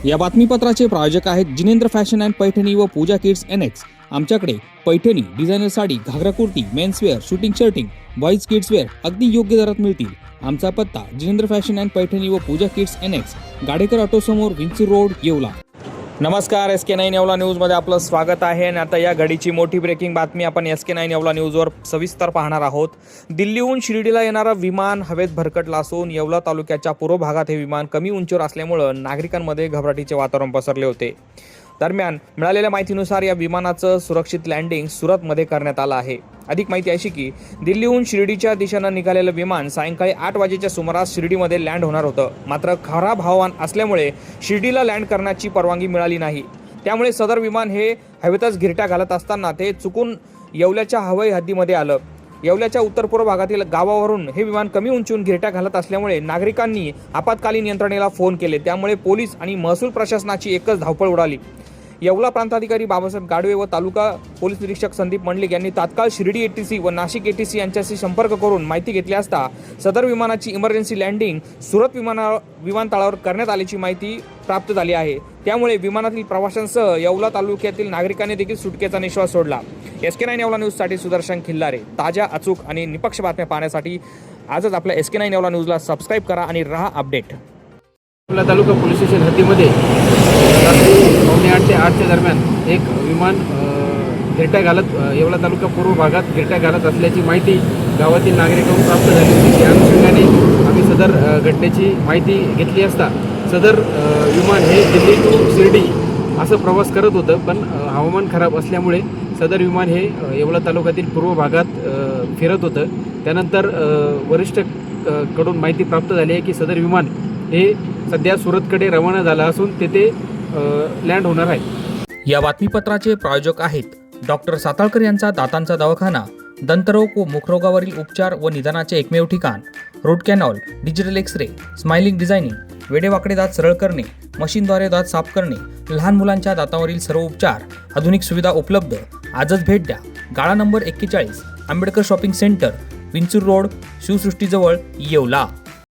या बातमीपत्राचे प्रायोजक आहेत जिनेंद्र फॅशन अँड पैठणी व पूजा किड्स NX। आमच्याकडे Paithani, designer sari, ghagra kurti, menswear, suiting shirting, boys kidswear अगदी योग्य दरात मिळतील। आमचा पत्ता जिनेंद्र फॅशन अँड पैठणी व पूजा किड्स NX, गाडेकर ऑटो समोर, विंचूर रोड, येवला। नमस्कार, SK9 येवला न्यूजमध्ये आपलं स्वागत आहे। आणि आता या घडीची मोठी ब्रेकिंग बातमी आपण SK9 येवला न्यूजवर सविस्तर पाहणार आहोत। दिल्लीहून शिर्डीला येणारं विमान हवेत भरकटलं असून येवला तालुक्याच्या पूर्व भागात हे विमान कमी उंचीवर असल्यामुळे नागरिकांमध्ये घबराटीचे वातावरण पसरले होते। दरम्यान मिळालेल्या माहितीनुसार या विमानाचं सुरक्षित लँडिंग सुरतमध्ये करण्यात आलं आहे। अधिक माहिती अशी की दिल्लीहून शिर्डीच्या दिशेनं निघालेलं विमान सायंकाळी 8 वाजेच्या सुमारास शिर्डीमध्ये लँड होणार होतं। मात्र खराब हवामान असल्यामुळे शिर्डीला लँड करण्याची परवानगी मिळाली नाही। त्यामुळे सदर विमान हे हवेतच घिरट्या घालत असताना ते चुकून येवल्याच्या हवाई हद्दीमध्ये आलं। येवल्याच्या उत्तर पूर्व भागातील गावावरून हे विमान कमी उंचीवरून घिरट्या घालत असल्यामुळे नागरिकांनी आपत्कालीन यंत्रणेला फोन केले। त्यामुळे पोलीस आणि महसूल प्रशासनाची एकच धावपळ उडाली। येवला प्रांताधिकारी बाबासाहेब गाडवे व तालुका पोलीस निरीक्षक संदीप मंडलिक यांनी तात्काळ शिर्डी ATC व नाशिक ATC यांच्याशी संपर्क करून माहिती घेतली असता सदर विमानाची इमर्जन्सी लँडिंग सुरत विमानतळावर करण्यात आल्याची माहिती प्राप्त झाली आहे। त्यामुळे विमानातील प्रवाशांसह येवला तालुक्यातील नागरिकांनी देखील सुटकेचा निश्वास सोडला। SK9 येवला न्यूजसाठी सुदर्शन खिल्लारे। ताज्या, अचूक आणि निपक्ष बातम्या पाहण्यासाठी आजच आपल्या SK9 येवला न्यूजला सबस्क्राईब करा आणि रहा अपडेट। येवला तालुका पोलीस स्टेशन हद्दीमध्ये रात्री 8:45 ते 8च्या दरम्यान एक विमान घिरट्या घालत येवला तालुका पूर्व भागात घिरट्या घालत असल्याची माहिती गावातील नागरिकांकडून प्राप्त झाली होती। त्या अनुषंगाने आम्ही सदर घटनेची माहिती घेतली असता सदर विमान हे दिल्ली टू शिर्डी असं प्रवास करत होतं, पण हवामान खराब असल्यामुळे सदर विमान हे येवला तालुक्यातील पूर्व भागात फिरत होतं। त्यानंतर वरिष्ठ कडून माहिती प्राप्त झाली आहे की सदर विमान हे सध्या सुरतकडे रवाना झालं असून तेथे लँड होणार आहे। या बातमीपत्राचे प्रायोजक आहेत डॉक्टर साताळकर यांचा दातांचा दवाखाना, दंतरोग व मुखरोगावरील उपचार व निदानाचे एकमेव ठिकाण। Root canal, digital x-ray, smiling designing, वेडेवाकडे दात सरळ करणे, मशीनद्वारे दात साफ करणे, लहान मुलांच्या दातावरील सर्व उपचार, आधुनिक सुविधा उपलब्ध। आजच भेट द्या। गाळा number 41, Ambedkar shopping centre, Vinchur road, शिवसृष्टीजवळ, येवला।